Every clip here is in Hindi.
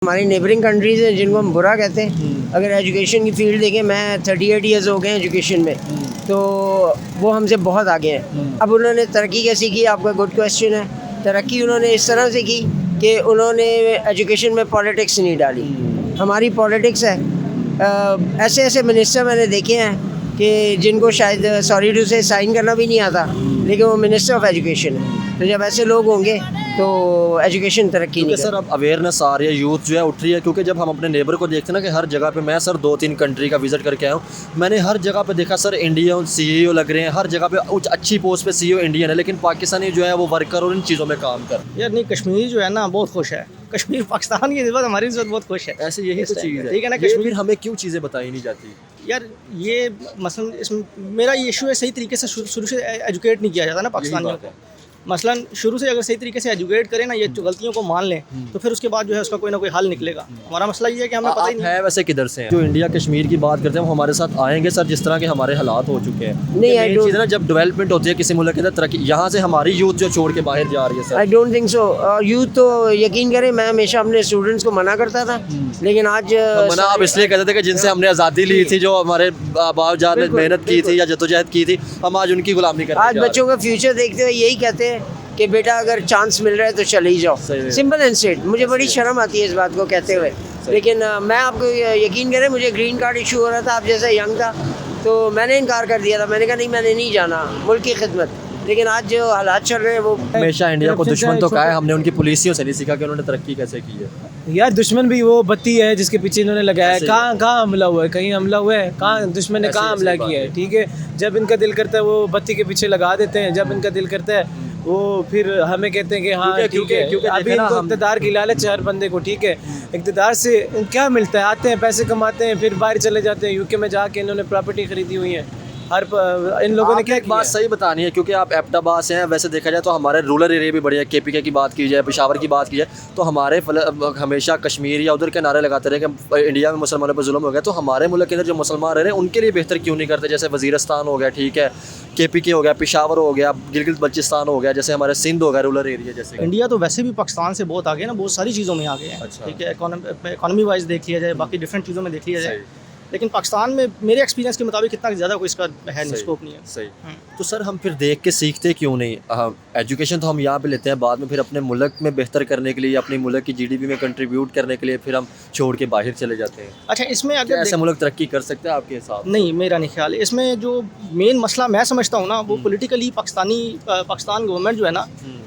हमारी नेबरिंग कंट्रीज़ हैं जिनको हम बुरा कहते हैं। अगर एजुकेशन की फील्ड देखें, मैं 38 ईयर्स हो गए हैं एजुकेशन में, तो वो हमसे बहुत आगे हैं। अब उन्होंने तरक्की कैसी की, आपका गुड क्वेश्चन है। तरक्की उन्होंने इस तरह से की कि उन्होंने एजुकेशन में पॉलिटिक्स नहीं डाली। हमारी पॉलिटिक्स है। ऐसे ऐसे मिनिस्टर मैंने देखे हैं कि जिनको शायद सॉरी टू से साइन करना भी नहीं आता, लेकिन वो मिनिस्टर ऑफ एजुकेशन है। तो जब ऐसे लोग होंगे तो एजुकेशन तरक्की नहीं क्योंकि सर अब अवेयरनेस आ रही है, यूथ जो है उठ रही है। क्योंकि जब हम अपने नेबर को देखते हैं ना कि हर जगह पे, मैं सर 2-3 कंट्री का विजिट करके आया हूँ, मैंने हर जगह पे देखा सर इंडियन CEO लग रहे हैं, हर जगह पे कुछ अच्छी पोस्ट पे CEO इंडियन है, लेकिन पाकिस्तानी जो है वो वर्कर और इन चीज़ों में काम कर। यार नहीं, कश्मीर जो है ना बहुत खुश है। कश्मीर पाकिस्तान की निस्बत हमारी निस्बत बहुत खुश है। ऐसे यही तो चीज़ है, ठीक है ना। ये कश्मीर फिर हमें क्यों चीज़ें बताई नहीं जाती? यार ये मसलन इसमें मेरा ये इशू है, सही तरीके से शुरू से एजुकेट नहीं किया जाता ना पाकिस्तानियों को। मसलन शुरू से अगर सही तरीके से एजुकेट करें ना, ये गलतियों को मान लें, तो फिर उसके बाद जो है उसका कोई ना कोई हल निकलेगा। हमारा मसला ये है कि हमें पता ही नहीं है वैसे किधर से हैं? जो इंडिया कश्मीर की बात करते हैं वो हमारे साथ आएंगे सर, जिस तरह के हमारे हालात हो चुके हैं। नहीं, मेन चीज़ है ना, जब डेवलपमेंट होती है किसी मुल्क के अंदर तरक्की, यहाँ से हमारी यूथ जो छोड़ के बाहर जा रही है sir. I don't think so. Youth तो यकीन करें, मैं हमेशा अपने स्टूडेंट्स को मना करता था, लेकिन आज मना आप इसलिए कहते थे कि जिनसे हमने आज़ादी ली थी, जो हमारे बाप जान ने मेहनत की थी या जद्दोजहद की थी, हम आज उनकी गुलामी कर रहे हैं। आज बच्चों का फ्यूचर देखते हुए यही कहते हैं कि बेटा अगर चांस मिल रहा है तो चले ही जाओ। Simple and straight. मुझे बड़ी शर्म आती है इस बात को कहते हुए, लेकिन मैं आपको यकीन करें, मुझे ग्रीन कार्ड इशू हो रहा था, आप जैसा यंग था, तो मैंने इनकार कर दिया था। मैंने कहा नहीं, मैंने नहीं जाना मुल्क की खिदमत। लेकिन आज जो हालात चल रहे हैं वो हमेशा इंडिया को दुश्मन तो कहा है हमने, उनकी पुलिसियों से नहीं सीखा कि उन्होंने तरक्की कैसे की है। यार दुश्मन भी वो बत्ती है जिसके पीछे इन्होंने लगाया है। कहाँ हमला हुआ है? कहीं हमला हुआ है? कहाँ दुश्मन ने कहाँ हमला किया है? ठीक है, जब इनका दिल करता है वो बत्ती के पीछे लगा देते हैं, जब इनका दिल करता है वो फिर हमें कहते हैं कि हाँ ठीक है। क्योंकि अभी इनको इक़्तिदार की लालच है हर बंदे को। ठीक है, इक़्तिदार से क्या मिलता है? आते हैं, पैसे कमाते हैं, फिर बाहर चले जाते हैं। UK में जाके इन्होंने प्रॉपर्टी खरीदी हुई है। इन लोगों ने क्या एक बात सही बतानी है, क्योंकि आप एबटाबाद से हैं। वैसे देखा जाए तो हमारे रूरल एरिया भी बढ़िया। KPK की बात की जाए, पेशावर की बात की जाए, तो हमारे हमेशा कश्मीर या उधर के नारे लगाते रहे कि इंडिया में मुसलमानों पर जुल्म हो गया। तो हमारे मुल्क के अंदर जो मुसलमान रह रहे हैं उनके लिए बेहतर क्यों नहीं करते? जैसे वज़ीरिस्तान हो गया, ठीक है, KPK हो गया, पेशावर हो गया, गिलगित बल्चिस्तान हो गया, जैसे हमारे सिंध हो गया, रूरल एरिया जैसे। इंडिया तो वैसे भी पाकिस्तान से बहुत आगे है ना, बहुत सारी चीज़ों में आगे है। अच्छा। ठीक है, इकोनॉमी वाइज देख लिया जाए, बाकी डिफरेंट चीज़ों में देख लिया जाए, लेकिन पाकिस्तान में मेरे एक्सपीरियंस के मुताबिक इतना ज़्यादा कोई इसका है स्कोप नहीं है। सही। तो सर हम फिर देख के सीखते क्यों नहीं? एजुकेशन तो हम यहाँ पे लेते हैं, बाद में फिर अपने मुल्क में बेहतर करने के लिए, अपने मुल्क की GDP में कंट्रीब्यूट करने के लिए फिर हम छोड़ के बाहर चले जाते हैं। अच्छा, इसमें अगर ऐसे मुल्क तरक्की कर सकते हैं आपके हिसाब से? नहीं, मेरा नहीं ख्याल। इसमें जो मेन मसला मैं समझता हूँ ना, वो पॉलिटिकली पाकिस्तान गवर्नमेंट जो है ना,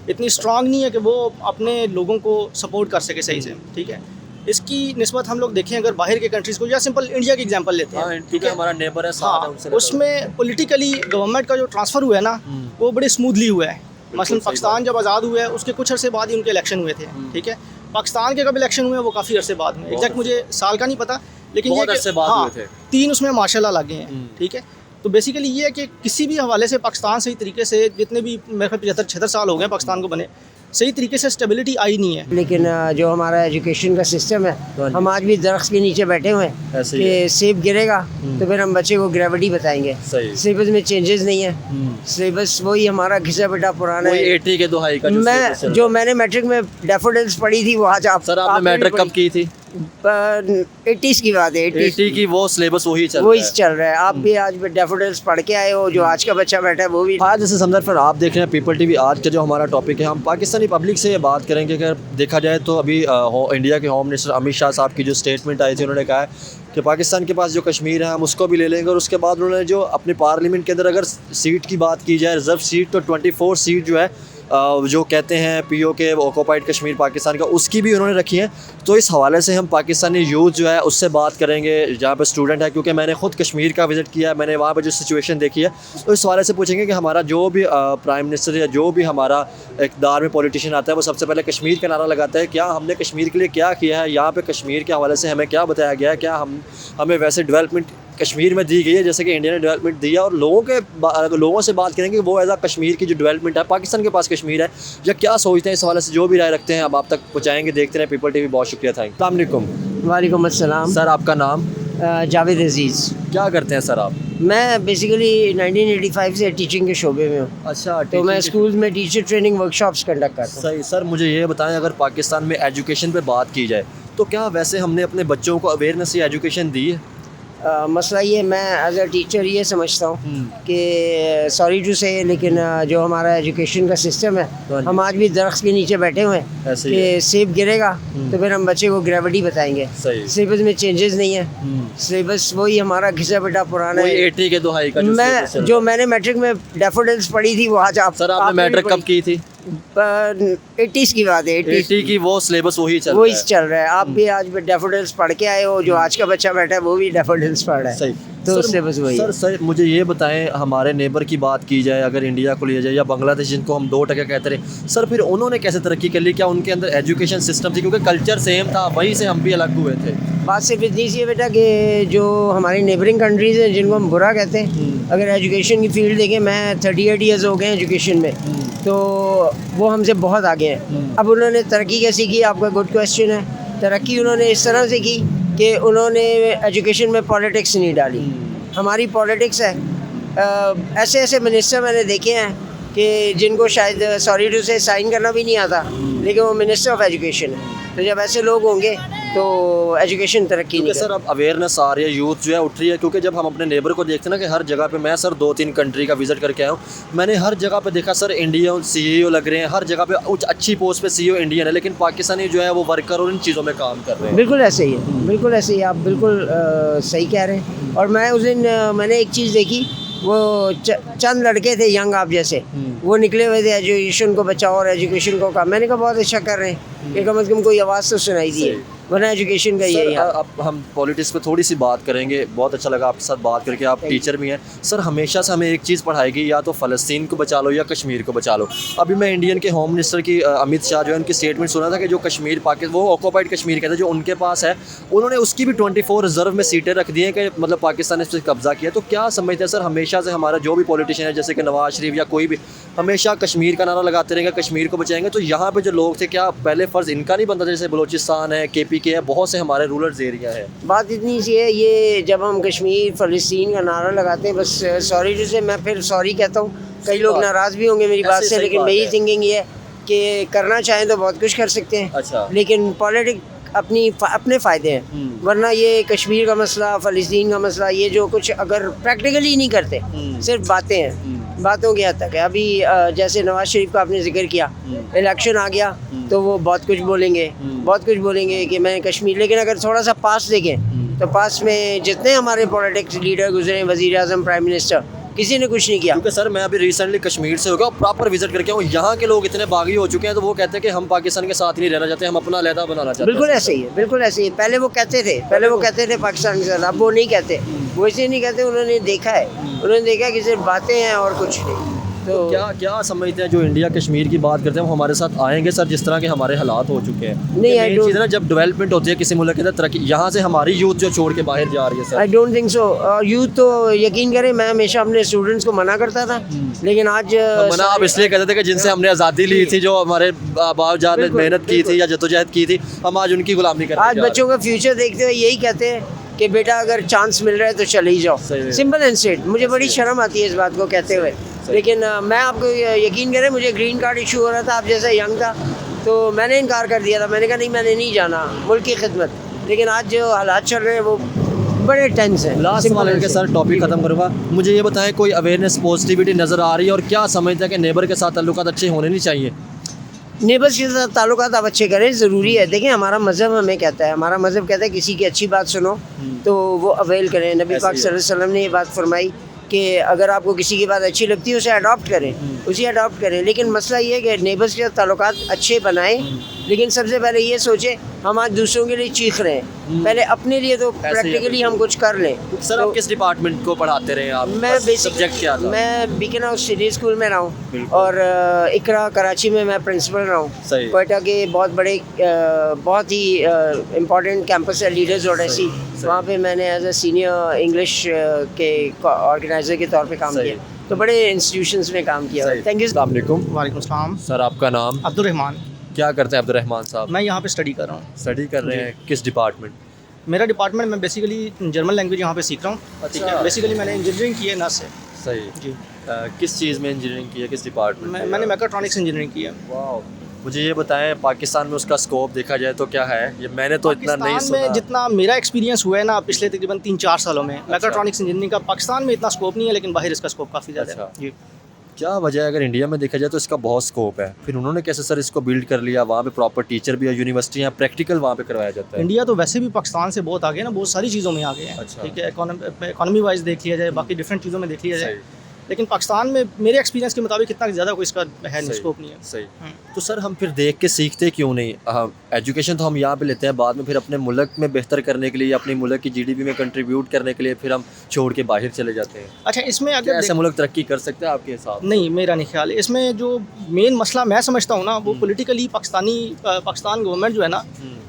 इतनी स्ट्रांग नहीं है कि वो अपने लोगों को सपोर्ट कर सके सही से। ठीक है, इसकी निस्बत हम लोग देखें अगर बाहर के कंट्रीज़ को, या सिंपल इंडिया की एग्जांपल लेते हैं। ठीक है, हमारा नेबर है, साथ है, उनसे उसमें पॉलिटिकली गवर्नमेंट का जो ट्रांसफ़र हुआ है ना, वो बड़े स्मूथली हुआ है। मसलन पाकिस्तान जब आज़ाद हुआ है उसके कुछ अरसे बाद ही उनके इलेक्शन हुए थे। ठीक है, पाकिस्तान के कब इलेक्शन हुए वो काफ़ी अरसे बाद में, एग्जैक्ट मुझे साल का नहीं पता, लेकिन ये कि हाँ 3 उसमें माशाल्लाह लगे हैं। ठीक है, तो बेसिकली ये है कि किसी भी हवाले से पाकिस्तान सही तरीके से, जितने भी मेरे 75-76 साल हो गए पाकिस्तान को बने, सही तरीके से स्टेबिलिटी आई नहीं है। लेकिन जो हमारा एजुकेशन का सिस्टम है, हम आज भी दरख्त के नीचे बैठे हुए हैं कि सेब गिरेगा तो फिर हम बच्चे को ग्रेविटी बताएंगे। सिलेबस में चेंजेस नहीं है, सिलेबस वही हमारा घिसा बेटा पुराना है। 80 के दोहाई का मैंने मैट्रिक में डैफोडिल्स पढ़ी थी, वो आज आप सर आपने मैट्रिक कब की थी? 80s की बात है। 80 की वो सिलेबस वही चल रहा है। आप भी आज डैफोडिल्स पढ़ के आए हो, जो आज का बच्चा बैठा है वो भी। आज जैसे समझर फिर आप देख रहे हैं पीपल TV, आज का जो हमारा टॉपिक है, हम पाकिस्तानी पब्लिक से ये बात करेंगे कि अगर देखा जाए तो अभी इंडिया के होम मिनिस्टर अमित शाह साहब की जो स्टेटमेंट आई थी, उन्होंने कहा है कि पाकिस्तान के पास जो कश्मीर है हम उसको भी ले लेंगे। और उसके बाद उन्होंने जो अपने पार्लियामेंट के अंदर अगर सीट की बात की जाए, रिजर्व सीट, तो 24 सीट जो है जो कहते हैं POK ऑक्यूपाइड कश्मीर पाकिस्तान का, उसकी भी उन्होंने रखी है। तो इस हवाले से हम पाकिस्तानी यूथ जो है उससे बात करेंगे जहाँ पे स्टूडेंट है, क्योंकि मैंने ख़ुद कश्मीर का विज़िट किया है, मैंने वहाँ पर जो सिचुएशन देखी है, तो इस हवाले से पूछेंगे कि हमारा जो भी प्राइम मिनिस्टर या जो भी हमारा इक़्तिदार में पॉलिटिशियन आता है वो सबसे पहले कश्मीर का नारा लगाता है। क्या हमने कश्मीर के लिए क्या किया है? यहाँ पर कश्मीर के हवाले से हमें क्या बताया गया है? क्या हमें वैसे डेवलपमेंट कश्मीर में दी गई है जैसे कि इंडिया ने डेवलपमेंट दिया? और लोगों से बात करेंगे कि वो एज कश्मीर की जो डेवलपमेंट है, पाकिस्तान के पास कश्मीर है, या क्या सोचते हैं इस हवाले से, जो भी राय रखते हैं हम आप तक पहुँचाएंगे। देखते हैं पीपल TV। बहुत शुक्रिया, थैंक यू। अस्सलाम वालेकुम। वालेकुम अस्सलाम। सर आपका नाम? जावेद अजीज़। क्या करते हैं सर आप? मैं बेसिकली 1985 से टीचिंग के शोबे में हूँ। अच्छा, तो मैं स्कूल में टीचर ट्रेनिंग वर्कशॉप्स कंडक्ट करता हूँ। सही। सर मुझे ये बताएं, अगर पाकिस्तान में एजुकेशन पे बात की जाए तो क्या वैसे हमने अपने बच्चों को अवेयरनेस या एजुकेशन दी है? मसला ये मैं एज अ टीचर ये समझता हूँ कि सॉरी टू से लेकिन जो हमारा एजुकेशन का सिस्टम है हम आज भी दरख्त के नीचे बैठे हुए हैं ऐसे ही कि सेब गिरेगा तो फिर हम बच्चे को ग्रेविटी बताएंगे। सही। सिलेबस में चेंजेस नहीं है, सिलेबस वही हमारा घिसा बेटा पुराना वही है। 80 के दुहाई का जो syllabus चल मैं रहा जो मैंने मैट्रिक में डैफोडिल्स पढ़ी थी वो आज आप है। सर आपने मैट्रिक कब की थी? 80s की बात है, 80s 80 की वो सिलेबस वही चल वही रहा है। चल रहा है। आप भी आज डैफोडिल्स पढ़ के आए हो, जो आज का बच्चा बैठा है वो भी डैफोडिल्स पढ़ रहा है। सही। तो सर, सिलेबस वही सर है। सर मुझे ये बताएं, हमारे नेबर की बात की जाए, अगर इंडिया को लिया जाए या बांग्लादेश जिनको हम 2% कहते रहे, सर फिर उन्होंने कैसे तरक्की कर ली? क्या उनके अंदर एजुकेशन सिस्टम थी? क्योंकि कल्चर सेम था, वहीं से हम भी अलग हुए थे। बात सिर्फ इतनी सी है बेटा कि जो हमारी नेबरिंग कंट्रीज़ हैं जिनको हम बुरा कहते हैं, अगर एजुकेशन की फील्ड देखें, मैं 38 ईयर्स हो गए हैं एजुकेशन में, तो वो हमसे बहुत आगे हैं। अब उन्होंने तरक्की कैसी की? आपका गुड क्वेश्चन है। तरक्की उन्होंने इस तरह से की कि उन्होंने एजुकेशन में पॉलिटिक्स नहीं डाली। हमारी पॉलिटिक्स है, ऐसे ऐसे मिनिस्टर मैंने देखे हैं कि जिनको शायद सॉरी टू से साइन करना भी नहीं आता, लेकिन वो मिनिस्टर ऑफ एजुकेशन है। तो जब ऐसे लोग होंगे तो एजुकेशन तरक्की नहीं क्योंकि सर अब अवेयरनेस आ रही है, यूथ जो है उठ रही है। क्योंकि जब हम अपने नेबर को देखते हैं ना कि हर जगह पे, मैं सर 2-3 कंट्री का विजिट करके आया हूँ, मैंने हर जगह पे देखा सर इंडियन CEO लग रहे हैं, हर जगह पे उच्च अच्छी पोस्ट पे CEO इंडियन है, लेकिन पाकिस्तानी जो है वो वर्कर और इन चीज़ों में काम कर रहे हैं। बिल्कुल ऐसे ही है, बिल्कुल ऐसे ही, आप बिल्कुल सही कह रहे हैं। और मैं उस दिन मैंने एक चीज़ देखी, वो चंद लड़के थे यंग आप जैसे, वो निकले हुए थे एजुकेशन को बचाओ और एजुकेशन को कहा। मैंने कहा बहुत अच्छा कर रहे हैं, ये कम से कम कोई आवाज़ तो सुनाई दी है, वरना एजुकेशन का यही है। अब हम पॉलिटिक्स पे थोड़ी सी बात करेंगे। बहुत अच्छा लगा आपके साथ बात करके, आप टीचर भी हैं सर। हमेशा से हमें एक चीज़ पढ़ाई गई, या तो फ़लस्तीन को बचा लो या कश्मीर को बचा लो। अभी मैं इंडियन के होम मिनिस्टर की अमित शाह जो है उनकी स्टेटमेंट सुना था कि जो कश्मीर पाकिस्तान वो ऑक्यूपाइड कश्मीर कहते हैं जो उनके पास है, उन्होंने उसकी भी 24 रिजर्व में सीटें रख दी हैं कि मतलब पाकिस्तान ने इस पर कब्जा किया। तो क्या समझते हैं सर, हमेशा से हमारा जो भी पॉलिटिशियन है जैसे कि नवाज शरीफ या कोई भी, हमेशा कश्मीर का नारा लगाते रहेंगे, कश्मीर को बचाएंगे, तो यहाँ पे जो लोग थे क्या पहले फ़र्ज़ इनका नहीं बनता? जैसे बलूचिस्तान है, KPK है, बहुत से हमारे रूरल एरिया है। बात इतनी सी है, ये जब हम कश्मीर फ़लस्तीन का नारा लगाते हैं, बस सॉरी टू से मैं फिर सॉरी कहता हूँ, कई लोग नाराज़ भी होंगे मेरी बात से, लेकिन मेरी थिंकिंग ये है कि करना चाहें तो बहुत कुछ कर सकते हैं। अच्छा। लेकिन पॉलिटिक्स अपने फ़ायदे हैं, वरना ये कश्मीर का मसला, फ़लस्तीन का मसला, ये जो कुछ अगर प्रैक्टिकली नहीं करते, सिर्फ बातें हैं, बातों की हद तक है। अभी जैसे नवाज शरीफ का आपने जिक्र किया, इलेक्शन आ गया तो वो बहुत कुछ बोलेंगे, बहुत कुछ बोलेंगे कि मैं कश्मीर, लेकिन अगर थोड़ा सा पास देखें तो पास में जितने हमारे पॉलिटिक्स लीडर गुजरे, वज़ीर आज़म, प्राइम मिनिस्टर, किसी ने कुछ नहीं किया। क्योंकि सर मैं अभी रिसेंटली कश्मीर से हो गया, प्रॉपर विजिट करके आऊँ, यहाँ के लोग इतने बागी हो चुके हैं, तो वो कहते हैं कि हम पाकिस्तान के साथ ही नहीं रहना चाहते, हम अपना अलहदा बनाना चाहते हैं। बिल्कुल ऐसे ही है, बिल्कुल ऐसे ही है। पहले वो कहते थे पाकिस्तान के साथ, अब वो नहीं कहते, वो इसलिए नहीं कहते, उन्होंने देखा है, उन्होंने देखा कि सिर्फ बातें हैं और कुछ नहीं। तो क्या समझते हैं जो इंडिया कश्मीर की बात करते हैं वो हमारे साथ आएंगे सर, जिस तरह के हमारे हालात हो चुके हैं? नहीं, आई चीज़ है ना, जब डेवलपमेंट होती है किसी मुल्क के अंदर तरक्की, यहाँ से हमारी यूथ जो छोड़ के बाहर जा रही है sir. I don't think so. Youth तो यकीन करें, मैं हमेशा अपने स्टूडेंट्स को मना करता था, लेकिन आज मना आप इसलिए कहते थे कि जिनसे हमने आज़ादी ली थी, जो हमारे बाप ने मेहनत की थी या जद्दोजहद की थी, हम आज उनकी गुलामी कर रहे हैं। आज बच्चों का फ्यूचर देखते हुए यही कहते हैं कि बेटा अगर चांस मिल रहा है तो चले ही जाओ, सिंपल एंड स्ट्रेट। मुझे बड़ी शर्म आती है इस बात को कहते हुए, लेकिन मैं आपको यकीन करें, मुझे ग्रीन कार्ड इशू हो रहा था, आप जैसा यंग था, तो मैंने इनकार कर दिया था। मैंने कहा नहीं, मैंने नहीं जाना मुल्क की खिदमत। लेकिन आज जो हालात चल रहे हैं वो बड़े टेंस हैं। लास्ट सवाल के सर टॉपिक ख़त्म करूँगा, मुझे ये बताएं कोई अवेयरनेस पॉजिटिविटी नज़र आ रही है, और क्या समझते हैं कि नेबर के साथ ताल्लुकात अच्छे होने नहीं चाहिए? नेबर्स के साथ ताल्लुकात आप अच्छे करें, ज़रूरी है। देखें, हमारा मज़हब हमें कहता है, हमारा मज़हब कहता है किसी की अच्छी बात सुनो तो वो अवेल करें। नबी पाक सल्लल्लाहु अलैहि वसल्लम ने ये बात फरमाई कि अगर आपको किसी की बात अच्छी लगती है उसे अडॉप्ट करें, उसे अडॉप्ट करें। लेकिन मसला ये है कि नेबर्स के साथ ताल्लुकात अच्छे बनाएं, लेकिन सबसे पहले ये सोचें हम आज दूसरों के लिए चीख रहे हैं, पहले अपने लिए तो प्रैक्टिकली हम कुछ कर लें। सर तो आप किस डिपार्टमेंट को पढ़ाते रहे आप? मैं सब्जेक्ट क्या था? मैं बीकन हाउस सिटी स्कूल में रहा हूँ, और इकरा कराची में मैं प्रिंसिपल रहा हूँ। क्वेटा के बहुत बड़े बहुत ही इम्पोर्टेंट कैंपस है, लीडर्स और ऐसी, वहाँ पे मैंने एज अ सीनियर इंग्लिश के ऑर्गेनाइजर के तौर पे काम किया, तो बड़े इंस्टीट्यूशंस में काम किया। Thank you. अस्सलाम वालेकुम। वालेकुम सलाम। सर आपका नाम? अब्दुर्रहमान। क्या करते हैं अब्दुर्रहमान साहब? मैं यहाँ पे स्टडी कर रहा हूँ। स्टडी कर रहे हैं, किस डिपार्टमेंट? मेरा डिपार्टमेंट, मैं बेसिकली जर्मन लैंग्वेज यहाँ पे सीख रहा हूँ। ठीक है, बेसिकली मैंने इंजीनियरिंग की है ना से। सही जी। किस चीज़ में इंजीनियरिंग की है, किस डिपार्टमेंट? मैंने मैकाट्रॉनिक्स इंजीनियरिंग की है। वाह, मुझे ये बताएं पाकिस्तान में उसका स्कोप देखा जाए तो क्या है? ये मैंने तो इतना नहीं पाकिस्तान सुना। में जितना मेरा एक्सपीरियंस हुआ है ना पिछले तकरीबन 3-4 सालों में मैकाट्रॉनिक्स इंजीनियरिंग का, पाकिस्तान में इतना स्कोप नहीं है, लेकिन बाहर इसका स्कोप काफ़ी ज़्यादा अच्छा। है जी। क्या वजह है? अगर इंडिया में देखा जाए तो इसका बहुत स्कोप है, फिर उन्होंने कैसे सर इसको बिल्ड कर लिया? वहाँ पे प्रॉपर टीचर भी है, यूनिवर्सिटी है, प्रैक्टिकल वहाँ पे करवाया जाता है। इंडिया तो वैसे भी पाकिस्तान से बहुत आगे है ना, बहुत सारी चीज़ों में आगे है। अच्छा। ठीक है, इकोनॉमी वाइज देख लिया जाए, बाकी डिफरेंट चीज़ों में देख लिया जाए, सही। लेकिन पाकिस्तान में मेरे एक्सपीरियंस के मुताबिक इतना ज़्यादा कोई इसका है नहीं, सही। स्कोप नहीं है। सही। तो सर हम फिर देख के सीखते क्यों नहीं? एजुकेशन तो हम यहाँ पे लेते हैं, बाद में फिर अपने मुल्क में बेहतर करने के लिए, अपने मुल्क की जीडीपी में कंट्रीब्यूट करने के लिए फिर हम छोड़ के बाहर चले जाते हैं। अच्छा, इसमें क्या अगर ऐसा मुल्क तरक्की कर सकता है आपके हिसाब? नहीं, मेरा नहीं ख्याल है। इसमें जो मेन मसला मैं समझता हूँ ना, वो पॉलिटिकली पाकिस्तान गवर्नमेंट जो है ना,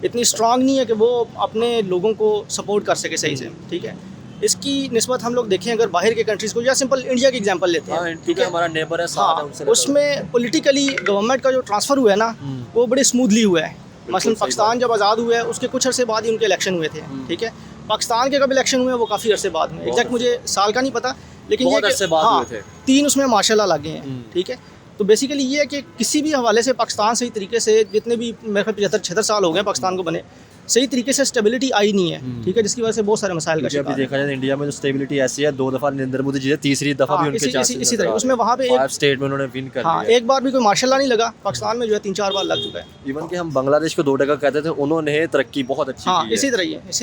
इतनी स्ट्रांग नहीं है कि वो अपने लोगों को सपोर्ट कर सके सही से। ठीक है, इसकी निस्बत हम लोग देखें अगर बाहर के कंट्रीज़ को, या सिंपल इंडिया की एग्जांपल लेते हैं। हाँ, ठीक है, हमारा नेबर है, साथ है, हाँ, उनसे उसमें पॉलिटिकली गवर्नमेंट का जो ट्रांसफ़र हुआ है ना, वो बड़े स्मूथली हुआ है। मसलन पाकिस्तान जब आज़ाद हुआ है उसके कुछ अरसे बाद ही उनके इलेक्शन हुए थे। ठीक है, पाकिस्तान के कब इलेक्शन हुए वो काफ़ी अरसे बाद में, एग्जैक्ट मुझे साल का नहीं पता, लेकिन बहुत अरसे बाद हुए थे। 3 उसमें माशाल्लाह लगे हैं। ठीक है, तो बेसिकली ये है कि किसी भी हवाले से पाकिस्तान सही तरीके से, जितने भी मेरे ख्याल 75-76 साल हो गए पाकिस्तान को बने, सही तरीके से स्टेबिलिटी आई नहीं है। ठीक है, जिसकी वजह से बहुत सारे मसाइल का क्योंकि अभी शिकार है। देखा जाए इंडिया में जो स्टेबिलिटी ऐसी है, 2 दफ़ा नरेंद्र मोदी जी, तीसरी दफ़ा भी हाँ, उनके इसी तरह उसमें वहाँ पे एक स्टेट में उन्होंने विन कर हाँ, लिया। एक बार भी कोई मार्शल नहीं लगा पाकिस्तान में, जो है 3-4 बार लग चुका है। इवन कि हम बांग्लादेश को 2 टका कहते थे, उन्होंने तरक्की बहुत अच्छी हाँ, की है। इसी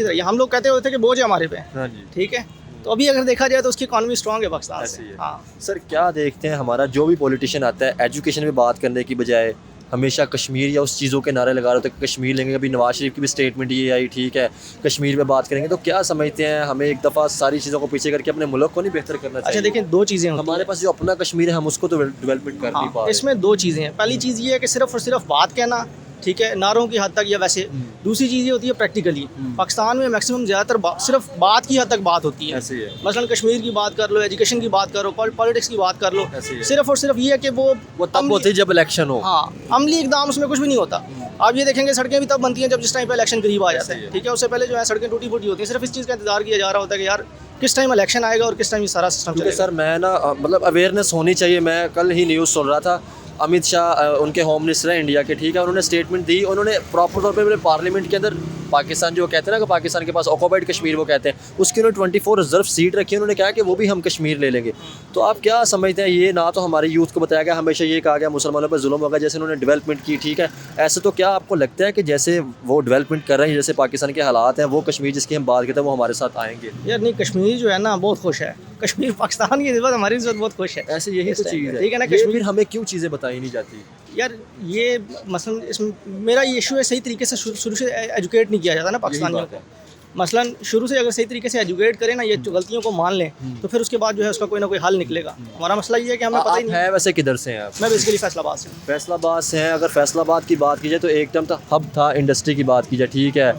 तरह ही हम लोग कहते होते कि बोझ है हमारे पे। हाँ जी। ठीक है, तो अभी अगर देखा जाए तो उसकी इकॉनमी स्ट्रांग है पाकिस्तान ऐसी से। है। हाँ, सर क्या देखते हैं, हमारा जो भी पॉलिटिशियन आता है एजुकेशन पे बात करने की बजाय हमेशा कश्मीर या उस चीज़ों के नारे लगा रहे होते हैं कि कश्मीर लेंगे। अभी नवाज शरीफ की भी स्टेटमेंट ये आई, ठीक है, कश्मीर पे बात करेंगे। तो क्या समझते हैं, हमें एक दफ़ा सारी चीज़ों को पीछे करके अपने मुल्क को नहीं बेहतर करना चाहिए? अच्छा देखिए, 2 चीज़ें होती हमारे पास जो अपना कश्मीर है हम उसको तो डेवलपमेंट कर नहीं पा हाँ, रहे। इसमें 2 चीज़ें हैं। पहली चीज़ ये है कि सिर्फ और सिर्फ बात कहना, ठीक है, नारों की हद तक या वैसे। दूसरी चीज़ ये होती है प्रैक्टिकली। पाकिस्तान में मैक्सिमम ज़्यादातर सिर्फ बात की हद तक बात होती है। ऐसे ही है। मसलन कश्मीर की बात कर लो, एजुकेशन की बात करो, पॉलिटिक्स की बात कर लो, ऐसे ही है। सिर्फ और सिर्फ ये है कि वो तब होती है जब इलेक्शन हो। हाँ, अमली इकदाम उसमें कुछ भी नहीं होता। आप ये देखेंगे सड़कें भी तब बनती हैं जब जिस टाइम पे इलेक्शन करीब आ जाता है। ठीक है, उससे पहले जो है सड़कें टूटी फूटी होती हैं। सिर्फ इस चीज़ का इंतजार किया जा रहा होता है कि यार किस टाइम इलेक्शन आएगा और किस टाइम ये सारा सिस्टम क्योंकि चलेगा। सर मैं ना मतलब अवेयरनेस होनी चाहिए। मैं कल ही न्यूज़ सुन रहा था, अमित शाह उनके होम मिनिस्टर हैं इंडिया के, ठीक है, उन्होंने स्टेटमेंट दी। उन्होंने प्रॉपर तौर पे अपने पार्लियामेंट के अंदर पाकिस्तान जो कहते हैं ना कि पाकिस्तान के पास ऑक्यूपाइड कश्मीर वो कहते हैं, उसकी उन्होंने 24 रिजर्व सीट रखी है। उन्होंने कहा कि वो भी हम कश्मीर ले लेंगे। तो आप क्या समझते हैं, ये ना तो हमारे यूथ को बताया गया, हमेशा ये कहा गया मुसलमानों पर जुल्म होगा, जैसे उन्होंने डेवलपमेंट की, ठीक है, ऐसे तो क्या आपको लगता है कि जैसे वो डेवलपमेंट कर रहे हैं, जैसे पाकिस्तान के हालात हैं, वो कश्मीर जिसकी हम बात करते हैं वो हमारे साथ आएंगे? यार नहीं, कश्मीर जो है ना बहुत खुश है। कश्मीर पाकिस्तान की निस्बत हमारी निस्बत बहुत खुश है। ऐसे यही तो चीज़ है, ठीक है ना, ये कश्मीर फिर हमें क्यों चीज़ें बताई नहीं जाती? यार ये मसलन इसमें मेरा ये इशू है, सही तरीके से शुरू से एजुकेट नहीं किया जाता ना पाकिस्तानियों बात को। मसलन शुरू से अगर सही तरीके से एजुकेट करें ना, ये गलतियों को मान लें, तो फिर उसके बाद जो है उसका कोई ना कोई हल निकलेगा। हमारा मसला ये है कि हमें पता ही आप नहीं। हैं वैसे किधर से हैं आप? मैं बेसिकली फैसलाबाद से हूँ। फैसलाबाद से हैं। अगर फैसलाबाद की बात की जाए तो एक टाइम था हब था इंडस्ट्री की बात की जाए, ठीक है,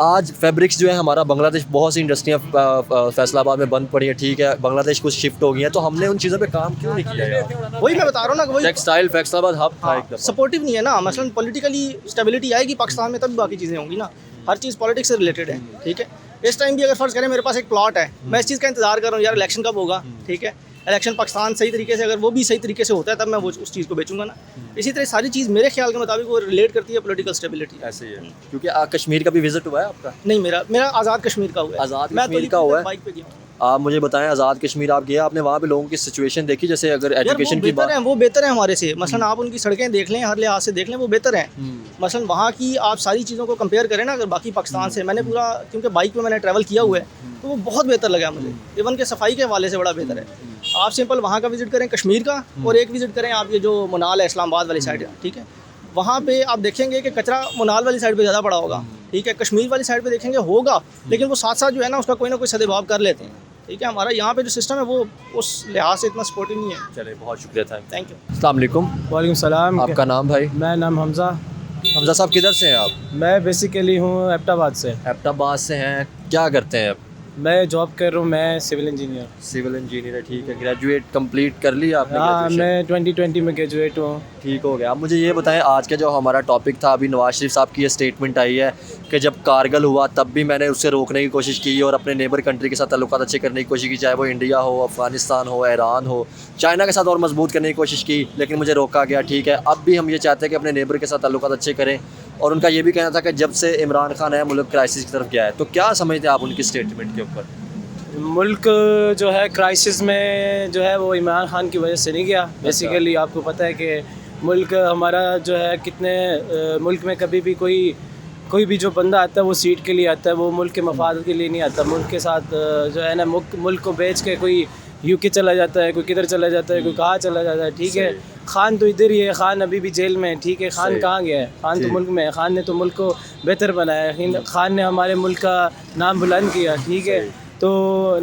आज फैब्रिक्स जो है हमारा बांग्लादेश, बहुत सी इंडस्ट्रियाँ फैसलाबाद में बंद पड़ी हैं, ठीक है, बांग्लादेश कुछ शिफ्ट हो गई हैं। तो हमने उन चीज़ों पे काम क्यों नहीं किया यार? वही मैं बता रहा हूँ ना कि वही टेक्सटाइल फैसलाबाद हब था एकदम। सपोर्टिव नहीं है ना। मसलन पॉलिटिकली स्टेबिलिटी आएगी पाकिस्तान में तब बाकी चीज़ें होंगी ना। हर चीज़ पॉलिटिक्स से रिलेटेड है। ठीक है, इस टाइम भी अगर फ़र्ज़ करें मेरे पास एक प्लॉट है, मैं इस चीज़ का इंतजार कर रहा हूँ यार इलेक्शन कब होगा। ठीक है, इलेक्शन पाकिस्तान सही तरीके से, अगर वो भी सही तरीके से होता है तब मैं वो उस चीज़ को बेचूंगा ना। इसी तरह सारी चीज़ मेरे ख्याल के मुताबिक वो रिलेट करती है पॉलिटिकल स्टेबिलिटी। ऐसे ही है, क्योंकि कश्मीर का भी विजिट हुआ है आपका? नहीं, मेरा आज़ाद कश्मीर का हुआ है। आज़ाद मैं कश्मीर का हुआ है। बाइक पे गया हूँ। आप मुझे बताएं, आज़ाद कश्मीर आप गया, आपने वहाँ पे लोगों की सिचुएशन देखी? जैसे अगर एजुकेशन की बात, वो बेहतर है हमारे से। मसलन आप उनकी सड़कें देख लें, हर लिहाज से देख लें, वो बेहतर हैं। मसलन वहाँ की आप सारी चीज़ों को कंपेयर करें ना अगर बाकी पाकिस्तान से, मैंने पूरा, क्योंकि बाइक पे मैंने ट्रैवल किया हुआ है, तो वो बहुत बेहतर लगा मुझे। इवन के सफाई के हवाले से बड़ा बेहतर है। आप सिंपल वहाँ का विजिट करें कश्मीर का, और एक विजिट करें आप ये जो मुनाल है इस्लामाबाद वाली साइड है, ठीक है, वहाँ पे आप देखेंगे कि कचरा मुनाल वाली साइड पे ज़्यादा पड़ा होगा। ठीक है, कश्मीर वाली साइड पे देखेंगे होगा, लेकिन वो साथ साथ जो है ना उसका कोई ना कोई सदेभाव कर लेते हैं। ठीक है, हमारा यहाँ पे जो सिस्टम है वो उस लिहाज से इतना सपोर्टिव नहीं है। चले, बहुत शुक्रिया था। Thank you. अस्सलाम वालेकुम। वालेकुम सलाम। आपका नाम भाई? मैं नाम हमज़ा। हमजा साहब किधर से हैं आप? मैं बेसिकली हूँ एबटाबाद से। एबटाबाद से हैं। क्या करते हैं आप? मैं जॉब कर रहा हूँ, मैं सिविल इंजीनियर। सिविल इंजीनियर है, ठीक है। ग्रेजुएट कंप्लीट कर लिया आपने? हाँ, graduation? मैं 2020 में ग्रेजुएट हूँ। ठीक हो गया। आप मुझे ये बताएं, आज का जो हमारा टॉपिक था, अभी नवाज शरीफ साहब की ये स्टेटमेंट आई है कि जब कारगिल हुआ तब भी मैंने उससे रोकने की कोशिश की और अपने नेबर कंट्री के साथ ताल्लुकात अच्छे करने की कोशिश की, चाहे वो इंडिया हो, अफगानिस्तान हो, ईरान हो, चाइना के साथ और मजबूत करने की कोशिश की, लेकिन मुझे रोका गया। ठीक है, अब भी हम ये चाहते हैं कि अपने नेबर के साथ ताल्लुकात अच्छे करें, और उनका ये भी कहना था कि जब से इमरान खान आया मुल्क क्राइसिस की तरफ गया है। तो क्या समझते हैं आप उनकी स्टेटमेंट के ऊपर? मुल्क जो है क्राइसिस में जो है वो इमरान खान की वजह से नहीं गया। बेसिकली आपको पता है कि मुल्क हमारा जो है कितने मुल्क में कभी भी कोई भी जो बंदा आता है वो सीट के लिए आता है, वो मुल्क के मफाद के लिए नहीं आता। मुल्क के साथ जो है ना मुल्क को बेच के कोई यूके चला जाता है, कोई किधर चला जाता है, कोई कहाँ चला जाता है। ठीक है, खान तो इधर ही है, खान अभी भी जेल में है। ठीक है, खान कहाँ गया है? खान तो मुल्क में है। खान ने तो मुल्क को बेहतर बनाया, खान ने हमारे मुल्क का नाम बुलंद किया। ठीक है, तो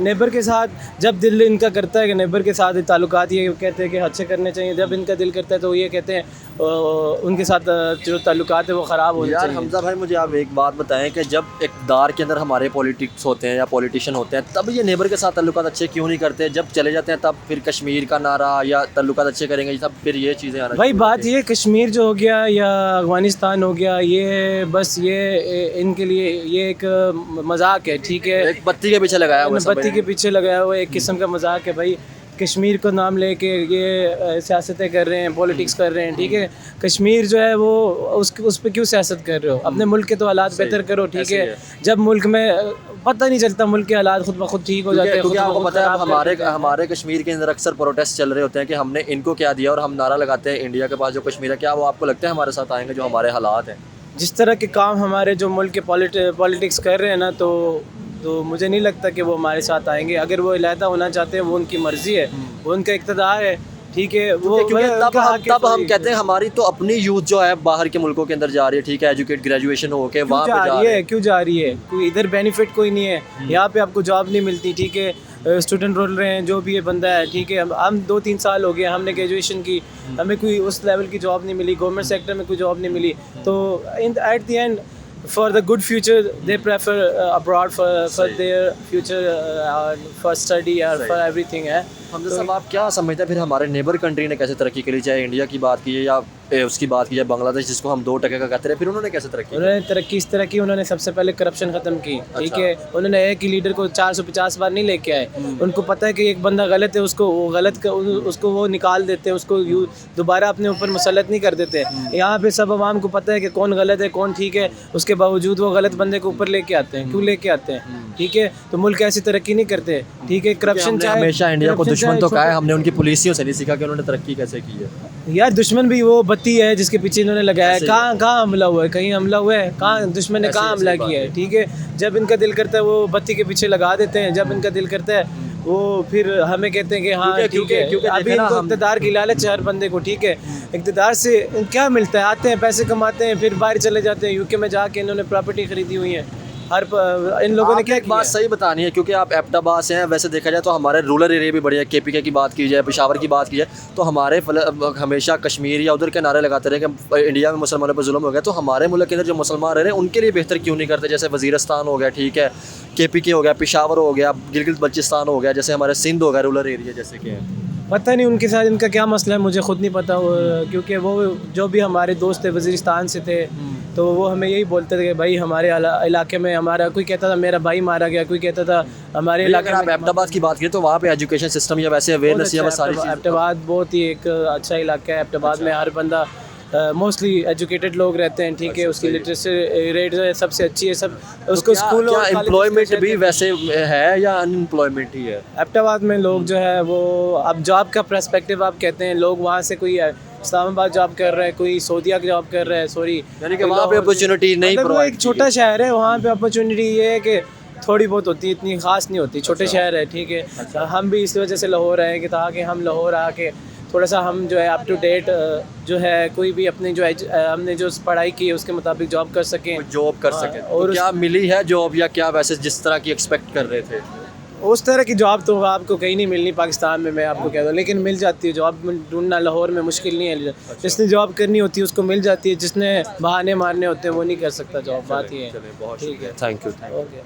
नेबर के साथ जब दिल इनका करता है कि नेबर के साथ ताल्लुकात ये कहते हैं कि अच्छे करने चाहिए, जब इनका दिल करता है तो ये कहते हैं उनके साथ जो ताल्लुकात है वो ख़राब होने चाहिए। हमजा भाई, मुझे आप एक बात बताएं कि जब इक़्तिदार के अंदर हमारे पॉलिटिक्स होते हैं या पॉलिटिशियन होते हैं, तब ये नेबर के साथ ताल्लुकात अच्छे क्यों नहीं करते? जब चले जाते हैं तब फिर कश्मीर का नारा या ताल्लुकात अच्छे करेंगे, तब फिर ये चीज़ें आना भाई बात ये कश्मीर जो हो गया या अफगानिस्तान हो गया, ये बस ये इनके लिए ये एक मजाक है। ठीक है, एक बत्ती के पीछे लगाया हुआ है, बत्ती के पीछे लगाया हुआ एक किस्म का मजाक है भाई। कश्मीर को नाम लेके ये सियासतें कर रहे हैं, पॉलिटिक्स कर रहे हैं। ठीक है, कश्मीर जो है वो उस पर क्यों सियासत कर रहे हो? अपने मुल्क के तो हालात बेहतर करो। ठीक है, जब मुल्क में पता नहीं चलता, मुल्क के हालात खुद ब खुद ठीक हो जाते हैं। क्योंकि आपको पता है हमारे कश्मीर के अंदर अक्सर प्रोटेस्ट चल रहे होते हैं कि हमने इनको क्या दिया, और हम नारा लगाते हैं इंडिया के पास जो कश्मीर है। क्या वो आपको लगता है हमारे साथ आएंगे जो हमारे हालात हैं? जिस तरह के काम हमारे जो मुल्क के पॉलिटिक्स कर रहे हैं ना, तो मुझे नहीं लगता कि वो हमारे साथ आएंगे। अगर वो इलाका होना चाहते हैं, वो उनकी मर्ज़ी है, वो उनका इक़्तिदार है। ठीक है, वो तब हम कहते हैं हमारी तो अपनी यूथ जो है बाहर के मुल्कों के अंदर जा रही है। ठीक है, एजुकेट ग्रेजुएशन हो के वहाँ पे जा रही है। क्यों जा रही है? कोई इधर बेनिफिट कोई नहीं है, यहाँ पे आपको जॉब नहीं मिलती। ठीक है, स्टूडेंट रोल रहे हैं जो भी ये बंदा है। ठीक है, हम 2-3 साल हो गए हमने ग्रेजुएशन की, हमें कोई उस लेवल की जॉब नहीं मिली, गवर्नमेंट सेक्टर में कोई जॉब नहीं मिली। तो at the end for the good future they prefer abroad for their future for study or for everything है। हमजा साहब, आप क्या समझते हैं फिर हमारे नेबर कंट्री ने कैसे तरक्की करी? चाहे इंडिया की बात कीजिए या उसकी बात कीजिए, बांग्लादेश जिसको हम 2% का कहते रहे, फिर उन्होंने कैसे तरक्की? उन्होंने तरक्की इस तरह की, उन्होंने सबसे पहले करप्शन ख़त्म की। ठीक है, उन्होंने एक ही लीडर को 450 बार नहीं लेके आए। उनको पता है कि एक बंदा गलत है, उसको वो निकाल देते हैं, उसको दोबारा अपने ऊपर मुसल्लत नहीं कर देते। यहाँ पे सब आवाम को पता है कि कौन गलत है कौन ठीक है, उसके बावजूद वो गलत बंदे को ऊपर लेके आते हैं। क्यों लेके आते हैं? ठीक है, तो मुल्क ऐसी तरक्की नहीं करते। ठीक है, करप्शन हमेशा इंडिया को दुश्मन तो कहा है, हमने उनकी पुलिसियों से नहीं सीखा कि उन्होंने तरक्की कैसे की है। यार दुश्मन भी वो बत्ती है जिसके पीछे इन्होंने लगाया है। कहाँ हमला हुआ है? कहीं हमला हुआ है? कहाँ दुश्मन ने कहाँ हमला किया है? ठीक है, जब इनका दिल करता है वो बत्ती के पीछे लगा देते हैं, जब इनका दिल करता है वो फिर हमें कहते हैं कि हाँ ठीक है। अभी इनको इक़्तिदार की लालच है हर बंदे को। ठीक है, इक़्तिदार से क्या मिलता है? आते हैं, पैसे कमाते हैं, फिर बाहर चले जाते हैं। यूके में जाके इन्होंने प्रॉपर्टी खरीदी हुई है। इन लोगों ने क्या एक बात सही बतानी है, क्योंकि आप एबटाबाद से हैं। वैसे देखा जाए तो हमारे रूरल एरिया भी बढ़िया, KPK की बात की जाए, पेशावर की बात की जाए, तो हमारे हमेशा कश्मीर या उधर के नारे लगाते रहे कि इंडिया में मुसलमानों पर जुल्म हो गया। तो हमारे मुल्क के अंदर जो मुसलमान रह रहे हैं उनके लिए बेहतर क्यों नहीं करते? जैसे वज़ीरिस्तान हो गया, ठीक है, KPK हो गया, पेशावर हो गया, गिलगित बल्चिस्तान हो गया, जैसे हमारे सिंध हो गया, रूरल एरिया जैसे कि पता नहीं उनके साथ इनका क्या मसला है, मुझे खुद नहीं पता। क्योंकि वो जो भी हमारे दोस्त थे वज़ीरिस्तान से थे, तो वो हमें यही बोलते थे कि भाई हमारे इलाके में हमारा, कोई कहता था मेरा भाई मारा गया, कोई कहता था हमारे इलाके में। एबटाबाद की बात करें तो वहाँ पे एजुकेशन सिस्टम या वैसे अवेयरनेस या सारी चीज़, एबटाबाद बहुत ही एक अच्छा इलाका है। एबटाबाद में हर बंदा मोस्टली एजुकेटेड लोग रहते हैं। ठीक है, उसकी लिटरेसी रेट जो है सबसे अच्छी है। सब उसको स्कूल और एम्प्लॉयमेंट भी वैसे है या अनएम्प्लॉयमेंट ही है? एबटाबाद में लोग जो है वो, अब जॉब का पर्सपेक्टिव आप कहते हैं, लोग वहाँ से कोई इस्लामाबाद जॉब कर रहा है, कोई सऊदीया की जॉब कर रहा है, सॉरी, यानी कि वहाँ पे अपॉर्चुनिटी नहीं प्रोवाइड। एक छोटा शहर है, वहाँ पे अपॉर्चुनिटी ये है कि थोड़ी बहुत होती है, इतनी ख़ास नहीं होती। छोटे शहर है। ठीक है, हम भी इस वजह से लाहौर आए कि ताकि हम लाहौर आके थोड़ा सा हम जो है अप टू डेट जो है कोई भी अपनी जो हमने जो पढ़ाई की है उसके मुताबिक जॉब कर सकें, और क्या मिली है जॉब या क्या वैसे जिस तरह की एक्सपेक्ट कर रहे थे? उस तरह की जॉब तो आपको कहीं नहीं मिलनी पाकिस्तान में, मैं आपको कह दूँ, लेकिन मिल जाती है जॉब ढूंढना लाहौर में मुश्किल नहीं है। जिसने जॉब करनी होती है उसको मिल जाती है, जिसने बहाने मारने होते हैं वो नहीं कर सकता जॉब। बात ये है। ठीक है, थैंक यू। ओके।